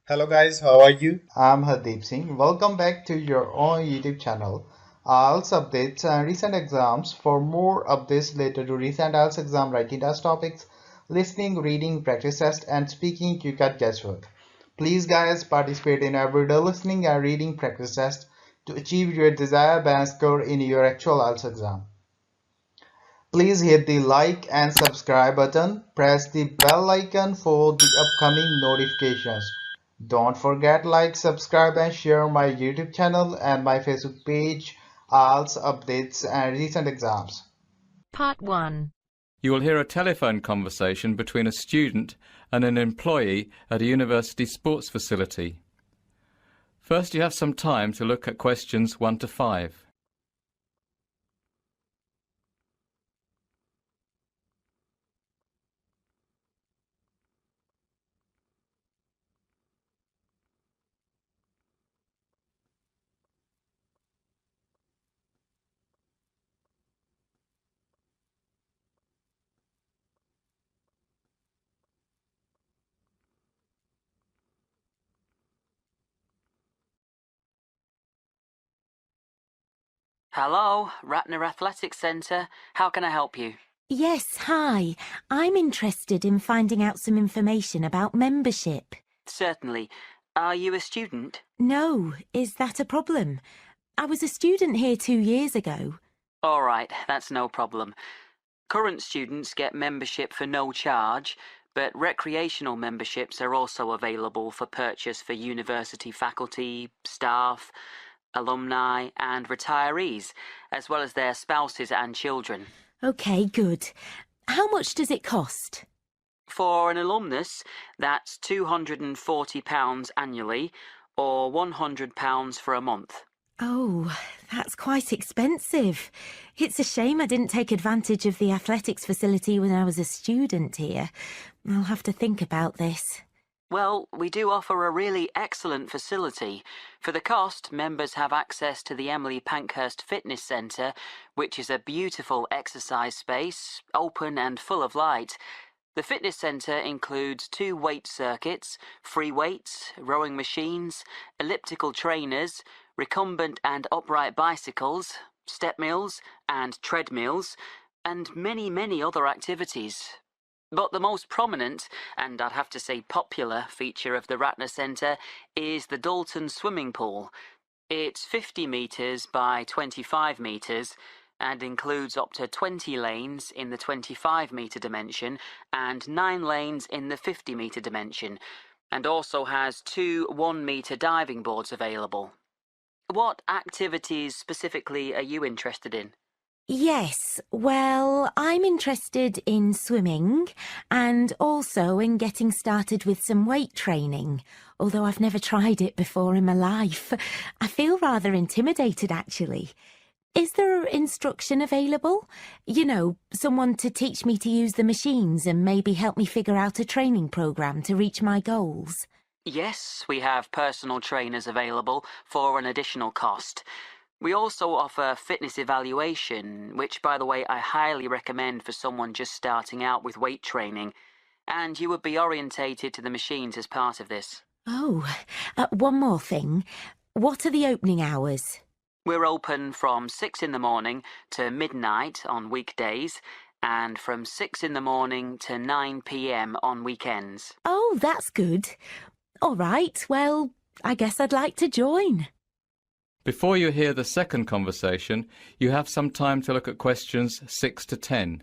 Hello guys, how are you? I'm Hardeep Singh. Welcome back to your own YouTube channel. IELTS updates and recent exams. For more updates related to recent IELTS exam writing test topics, listening, reading, practice test, and speaking, you got guesswork. Please, guys, participate in everyday listening and reading practice test to achieve your desired band score in your actual IELTS exam. Please hit the like and subscribe button. Press the bell icon for the upcoming notifications. Don't forget like, subscribe and share my YouTube channel and my Facebook page, IELTS updates and recent exams. Part 1. You will hear a telephone conversation between a student and an employee at a university sports facility. First, you have some time to look at questions 1 to 5. Hello, Ratner Athletics Centre. How can I help you? Yes, hi. I'm interested in finding out some information about membership. Certainly. Are you a student? No, is that a problem? I was a student here 2 years ago. All right, that's no problem. Current students get membership for no charge, but recreational memberships are also available for purchase for university faculty, staff, alumni, and retirees, as well as their spouses and children. OK, good. How much does it cost? For an alumnus, that's £240 annually, or £100 for a month. Oh, that's quite expensive. It's a shame I didn't take advantage of the athletics facility when I was a student here. I'll have to think about this. Well, we do offer a really excellent facility. For the cost, members have access to the Emily Pankhurst Fitness Centre, which is a beautiful exercise space, open and full of light. The fitness centre includes 2 weight circuits, free weights, rowing machines, elliptical trainers, recumbent and upright bicycles, step mills and treadmills, and many, many other activities. But the most prominent, and I'd have to say popular, feature of the Ratner Centre is the Dalton swimming pool. It's 50 metres by 25 metres and includes up to 20 lanes in the 25-metre dimension and 9 lanes in the 50-metre dimension, and also has 2 1-metre diving boards available. What activities specifically are you interested in? Yes, well, I'm interested in swimming and also in getting started with some weight training, although I've never tried it before in my life. I feel rather intimidated, actually. Is there instruction available? You know, someone to teach me to use the machines and maybe help me figure out a training program to reach my goals? Yes, we have personal trainers available for an additional cost. We also offer fitness evaluation, which, by the way, I highly recommend for someone just starting out with weight training. And you would be orientated to the machines as part of this. Oh, one more thing. What are the opening hours? We're open from 6 in the morning to midnight on weekdays, and from 6 in the morning to 9 p.m. on weekends. Oh, that's good. All right, well, I guess I'd like to join. Before you hear the second conversation, you have some time to look at questions 6 to 10.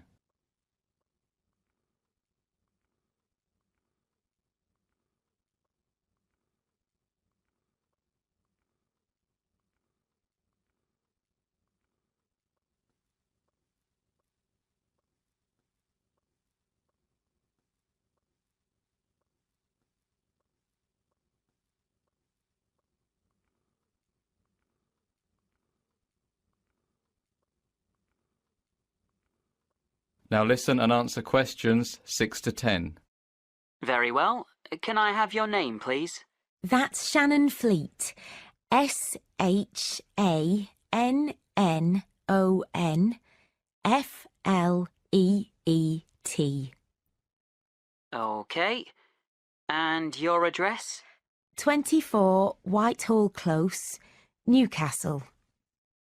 Now listen and answer questions 6 to 10. Very well. Can I have your name, please? That's Shannon Fleet. SHANNON FLEET. Okay. And your address? 24 Whitehall Close, Newcastle.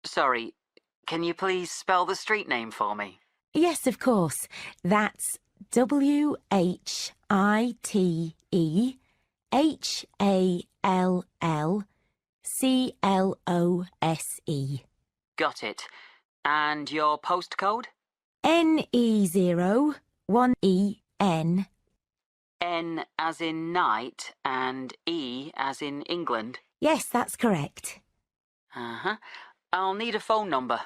Sorry, can you please spell the street name for me? Yes, of course. That's WHITEHALLCLOSE. Got it. And your postcode? NE01EN. N as in night and E as in England. Yes, that's correct. Uh-huh. I'll need a phone number.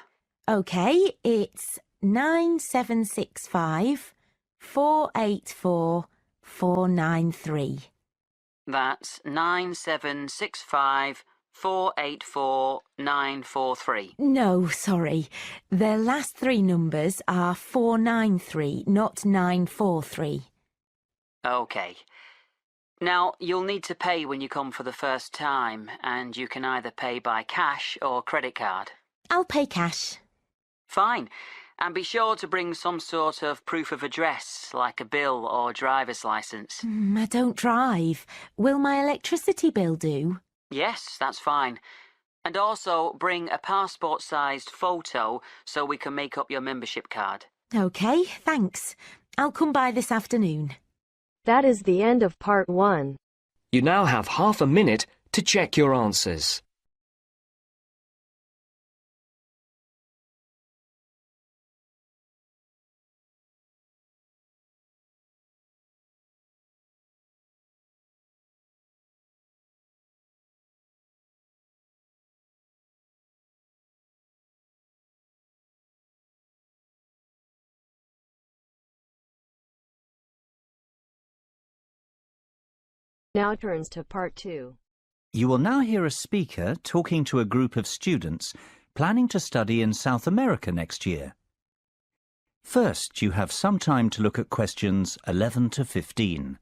OK, it's 9765 484 493. That's 9765 484 943. No, sorry. The last three numbers are 493, not 943. OK. Now, you'll need to pay when you come for the first time, and you can either pay by cash or credit card. I'll pay cash. Fine. And be sure to bring some sort of proof of address, like a bill or driver's licence. I don't drive. Will my electricity bill do? Yes, that's fine. And also bring a passport-sized photo so we can make up your membership card. OK, thanks. I'll come by this afternoon. That is the end of part 1. You now have half a minute to check your answers. Now turns to part 2. You will now hear a speaker talking to a group of students planning to study in South America next year. First, you have some time to look at questions 11 to 15.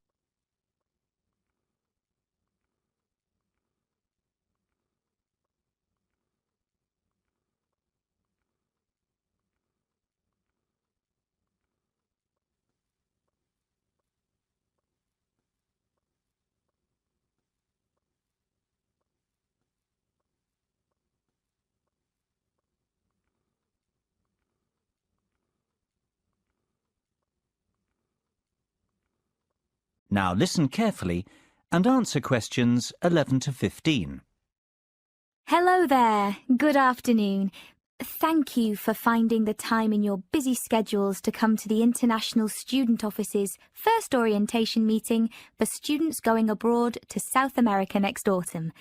Now listen carefully and answer questions 11 to 15. Hello there. Good afternoon. Thank you for finding the time in your busy schedules to come to the International Student Office's first orientation meeting for students going abroad to South America next autumn.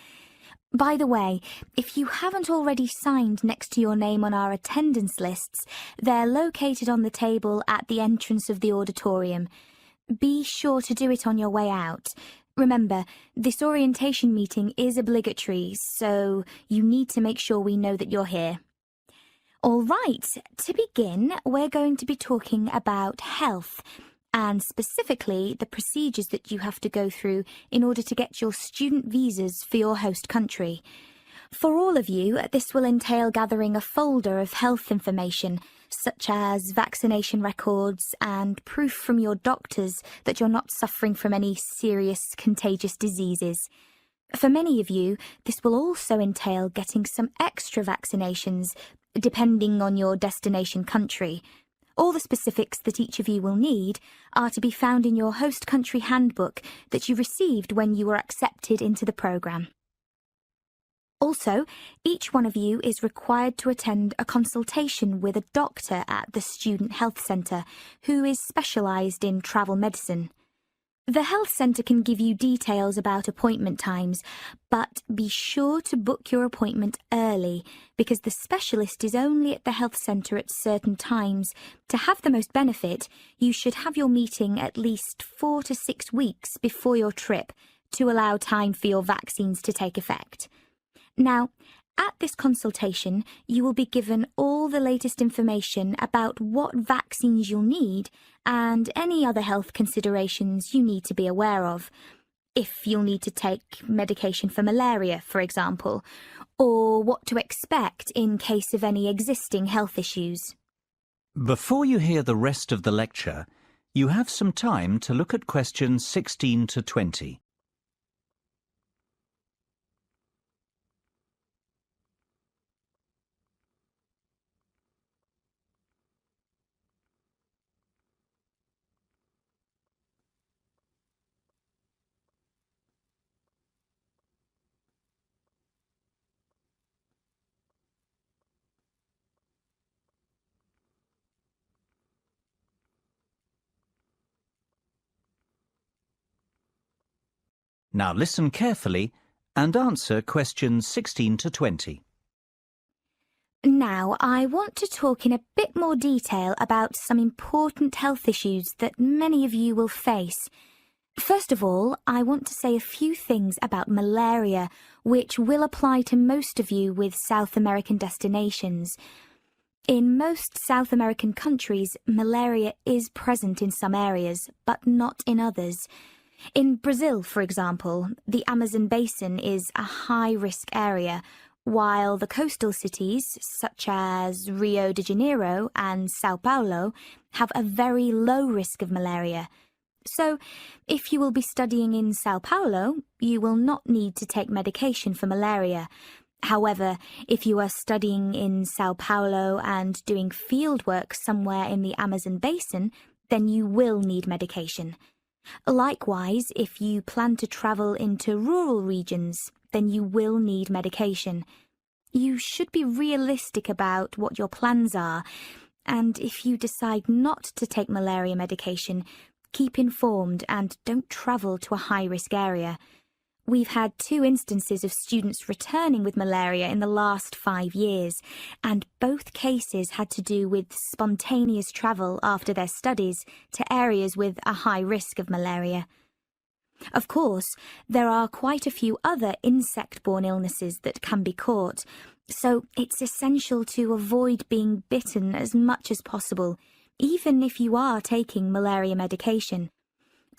By the way, if you haven't already signed next to your name on our attendance lists, they're located on the table at the entrance of the auditorium. Be sure to do it on your way out. Remember, this orientation meeting is obligatory, so you need to make sure we know that you're here. All right, to begin, we're going to be talking about health, and specifically the procedures that you have to go through in order to get your student visas for your host country. For all of you, this will entail gathering a folder of health information, such as vaccination records and proof from your doctors that you're not suffering from any serious contagious diseases. For many of you, this will also entail getting some extra vaccinations, depending on your destination country. All the specifics that each of you will need are to be found in your host country handbook that you received when you were accepted into the programme. Also, each one of you is required to attend a consultation with a doctor at the Student Health Centre who is specialised in travel medicine. The health centre can give you details about appointment times, but be sure to book your appointment early because the specialist is only at the health centre at certain times. To have the most benefit, you should have your meeting at least 4 to 6 weeks before your trip to allow time for your vaccines to take effect. Now, at this consultation, you will be given all the latest information about what vaccines you'll need and any other health considerations you need to be aware of. If you'll need to take medication for malaria, for example, or what to expect in case of any existing health issues. Before you hear the rest of the lecture, you have some time to look at questions 16 to 20. Now listen carefully and answer questions 16 to 20. Now, I want to talk in a bit more detail about some important health issues that many of you will face. First of all, I want to say a few things about malaria, which will apply to most of you with South American destinations. In most South American countries, malaria is present in some areas, but not in others. In Brazil, for example, the Amazon basin is a high-risk area, while the coastal cities, such as Rio de Janeiro and Sao Paulo, have a very low risk of malaria. So, if you will be studying in Sao Paulo, you will not need to take medication for malaria. However, if you are studying in Sao Paulo and doing fieldwork somewhere in the Amazon basin, then you will need medication. Likewise, if you plan to travel into rural regions, then you will need medication. You should be realistic about what your plans are, and if you decide not to take malaria medication, keep informed and don't travel to a high-risk area. We've had 2 instances of students returning with malaria in the last 5 years, and both cases had to do with spontaneous travel after their studies to areas with a high risk of malaria. Of course, there are quite a few other insect-borne illnesses that can be caught, so it's essential to avoid being bitten as much as possible, even if you are taking malaria medication.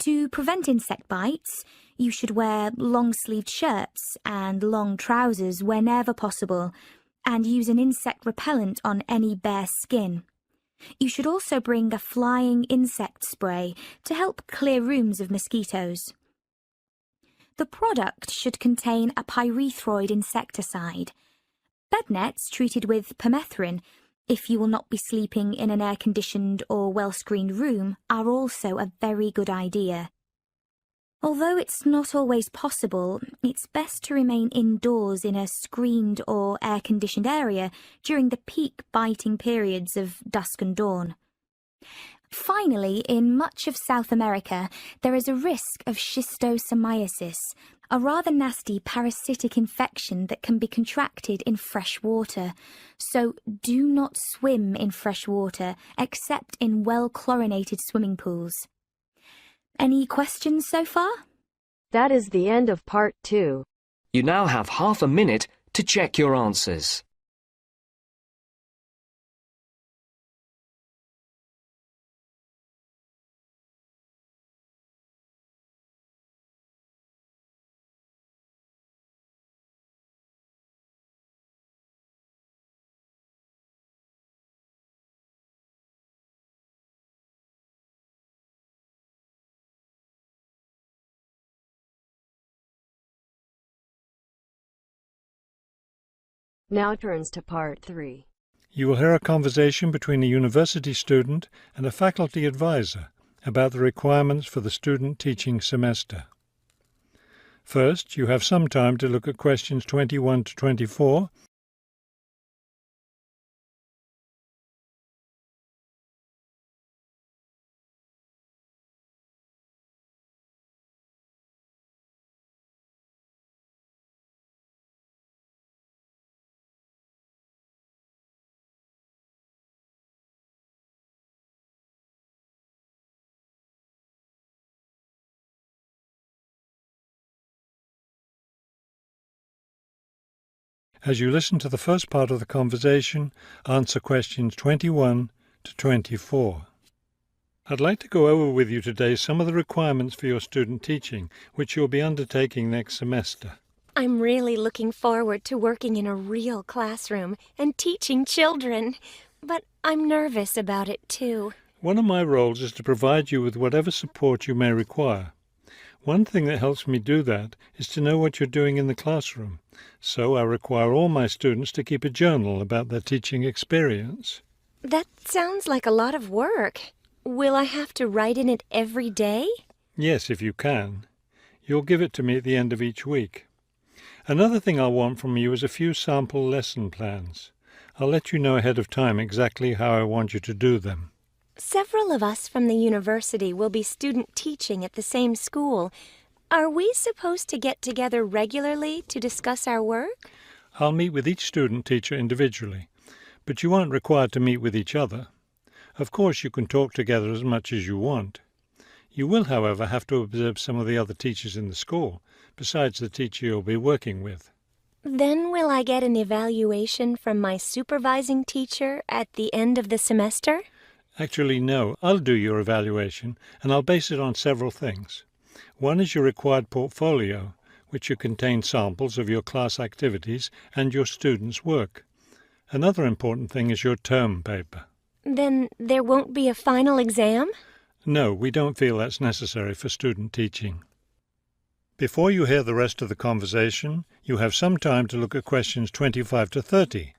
To prevent insect bites, you should wear long-sleeved shirts and long trousers whenever possible, and use an insect repellent on any bare skin. You should also bring a flying insect spray to help clear rooms of mosquitoes. The product should contain a pyrethroid insecticide. Bed nets treated with permethrin, if you will not be sleeping in an air-conditioned or well-screened room, are also a very good idea. Although it's not always possible, it's best to remain indoors in a screened or air-conditioned area during the peak biting periods of dusk and dawn. Finally, in much of South America, there is a risk of schistosomiasis, a rather nasty parasitic infection that can be contracted in fresh water. So do not swim in fresh water, except in well-chlorinated swimming pools. Any questions so far? That is the end of part 2. You now have half a minute to check your answers. Now turns to part 3. You will hear a conversation between a university student and a faculty advisor about the requirements for the student teaching semester. First, you have some time to look at questions 21 to 24. As you listen to the first part of the conversation, answer questions 21 to 24. I'd like to go over with you today some of the requirements for your student teaching, which you'll be undertaking next semester. I'm really looking forward to working in a real classroom and teaching children, but I'm nervous about it too. One of my roles is to provide you with whatever support you may require. One thing that helps me do that is to know what you're doing in the classroom, so I require all my students to keep a journal about their teaching experience. That sounds like a lot of work. Will I have to write in it every day? Yes, if you can. You'll give it to me at the end of each week. Another thing I'll want from you is a few sample lesson plans. I'll let you know ahead of time exactly how I want you to do them. Several of us from the university will be student teaching at the same school, Are we supposed to get together regularly to discuss our work? I'll meet with each student teacher individually, but you aren't required to meet with each other. Of course, you can talk together as much as you want. You will, however, have to observe some of the other teachers in the school, besides the teacher you'll be working with. Then will I get an evaluation from my supervising teacher at the end of the semester? Actually, no. I'll do your evaluation, and I'll base it on several things. One is your required portfolio, which will contain samples of your class activities and your students' work. Another important thing is your term paper. Then there won't be a final exam? No, we don't feel that's necessary for student teaching. Before you hear the rest of the conversation, you have some time to look at questions 25 to 30.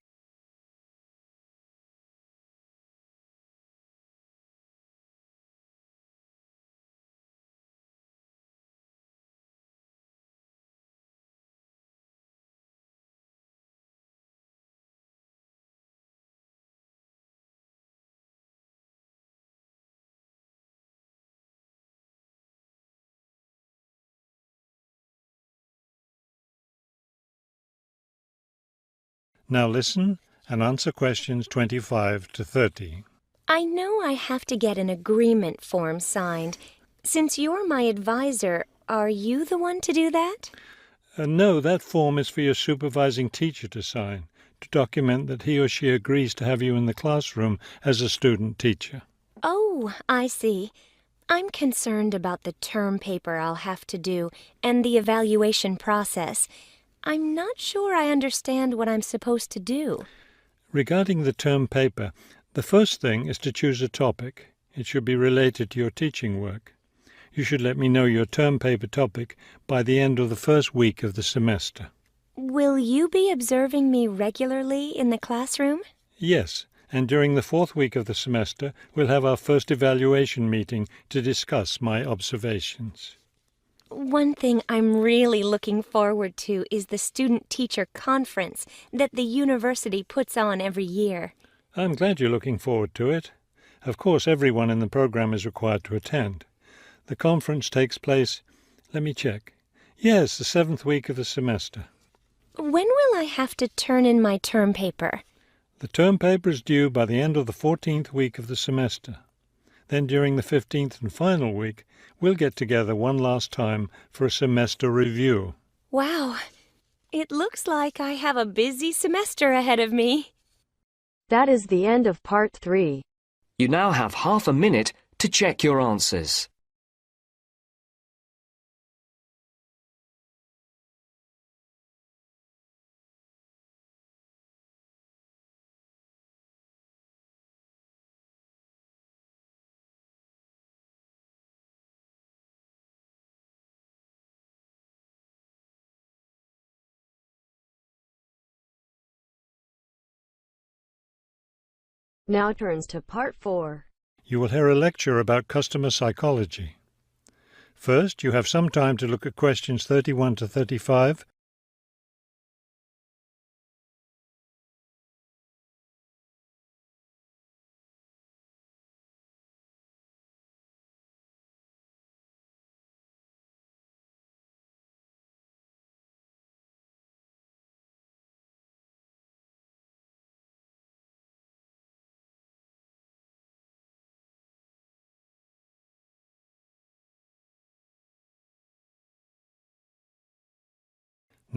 Now listen and answer questions 25 to 30. I know I have to get an agreement form signed. Since you're my advisor, are you the one to do that? No, that form is for your supervising teacher to sign, to document that he or she agrees to have you in the classroom as a student teacher. Oh, I see. I'm concerned about the term paper I'll have to do and the evaluation process. I'm not sure I understand what I'm supposed to do. Regarding the term paper, the first thing is to choose a topic. It should be related to your teaching work. You should let me know your term paper topic by the end of the first week of the semester. Will you be observing me regularly in the classroom? Yes, and during the fourth week of the semester, we'll have our first evaluation meeting to discuss my observations. One thing I'm really looking forward to is the student-teacher conference that the university puts on every year. I'm glad you're looking forward to it. Of course, everyone in the program is required to attend. The conference takes place, let me check. Yes, the seventh week of the semester. When will I have to turn in my term paper? The term paper is due by the end of the 14th week of the semester. Then during the 15th and final week, we'll get together one last time for a semester review. Wow, it looks like I have a busy semester ahead of me. That is the end of part 3. You now have half a minute to check your answers. Now turns to part 4. You will hear a lecture about customer psychology. First, you have some time to look at questions 31 to 35.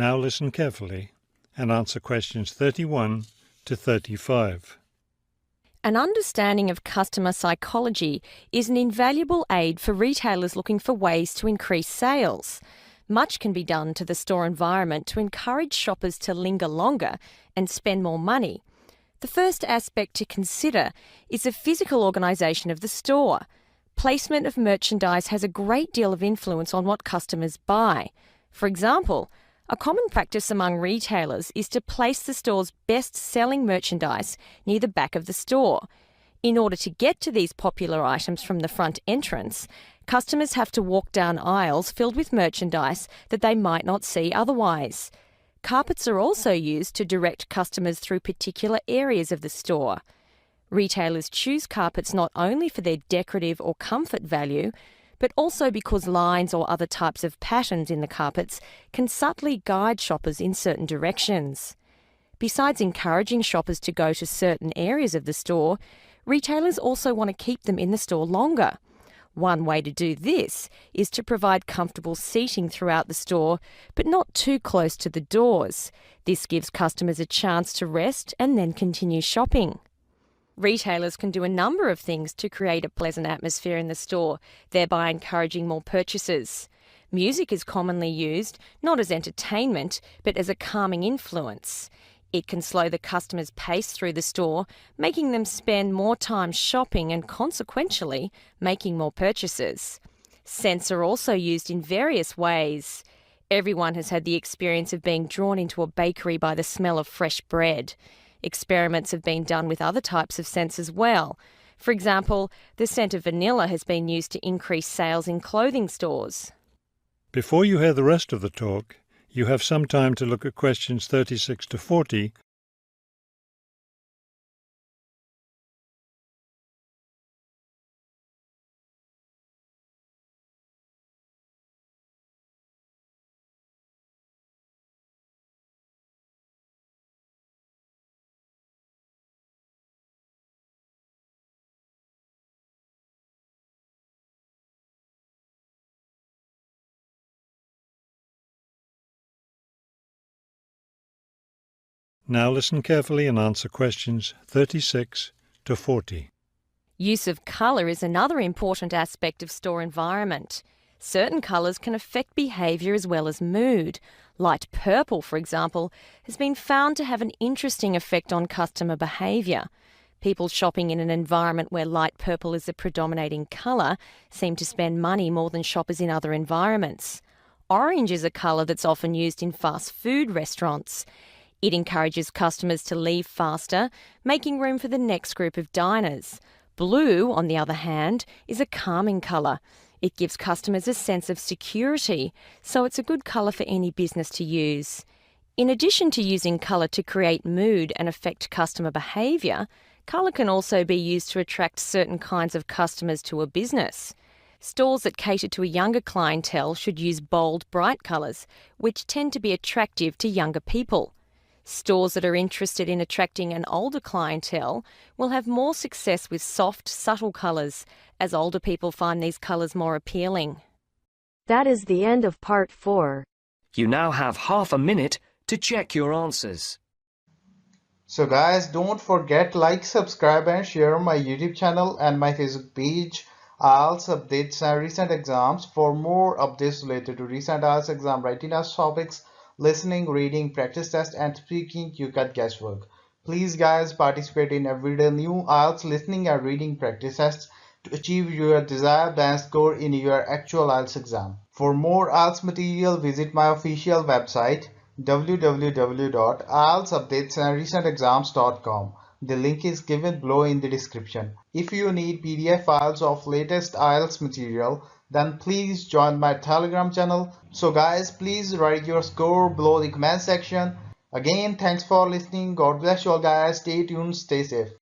Now listen carefully and answer questions 31 to 35. An understanding of customer psychology is an invaluable aid for retailers looking for ways to increase sales. Much can be done to the store environment to encourage shoppers to linger longer and spend more money. The first aspect to consider is the physical organisation of the store. Placement of merchandise has a great deal of influence on what customers buy. For example, a common practice among retailers is to place the store's best-selling merchandise near the back of the store. In order to get to these popular items from the front entrance, customers have to walk down aisles filled with merchandise that they might not see otherwise. Carpets are also used to direct customers through particular areas of the store. Retailers choose carpets not only for their decorative or comfort value, but also because lines or other types of patterns in the carpets can subtly guide shoppers in certain directions. Besides encouraging shoppers to go to certain areas of the store, retailers also want to keep them in the store longer. One way to do this is to provide comfortable seating throughout the store, but not too close to the doors. This gives customers a chance to rest and then continue shopping. Retailers can do a number of things to create a pleasant atmosphere in the store, thereby encouraging more purchases. Music is commonly used, not as entertainment, but as a calming influence. It can slow the customer's pace through the store, making them spend more time shopping and consequentially making more purchases. Scents are also used in various ways. Everyone has had the experience of being drawn into a bakery by the smell of fresh bread. Experiments have been done with other types of scents as well. For example, the scent of vanilla has been used to increase sales in clothing stores. Before you hear the rest of the talk, you have some time to look at questions 36 to 40. Now listen carefully and answer questions 36 to 40. Use of colour is another important aspect of store environment. Certain colours can affect behaviour as well as mood. Light purple, for example, has been found to have an interesting effect on customer behaviour. People shopping in an environment where light purple is the predominating colour seem to spend money more than shoppers in other environments. Orange is a colour that's often used in fast food restaurants. It encourages customers to leave faster, making room for the next group of diners. Blue, on the other hand, is a calming colour. It gives customers a sense of security, so it's a good colour for any business to use. In addition to using colour to create mood and affect customer behaviour, colour can also be used to attract certain kinds of customers to a business. Stores that cater to a younger clientele should use bold, bright colours, which tend to be attractive to younger people. Stores that are interested in attracting an older clientele will have more success with soft, subtle colours, as older people find these colours more appealing. That is the end of part 4. You now have half a minute to check your answers. So guys, don't forget like, subscribe and share my YouTube channel and my Facebook page. IELTS updates and recent exams. For more updates related to recent IELTS exam writing as topics, listening, reading, practice test and speaking, you got guesswork. Please guys, participate in everyday new IELTS listening and reading practice tests to achieve your desired band score in your actual IELTS exam. For more IELTS material, visit my official website www.ieltsupdatesandrecentexams.com. The link is given below in the description. If you need PDF files of latest IELTS material, then please join my Telegram channel. So guys, please write your score below the comment section. Again, thanks for listening. God bless you all guys. Stay tuned, stay safe.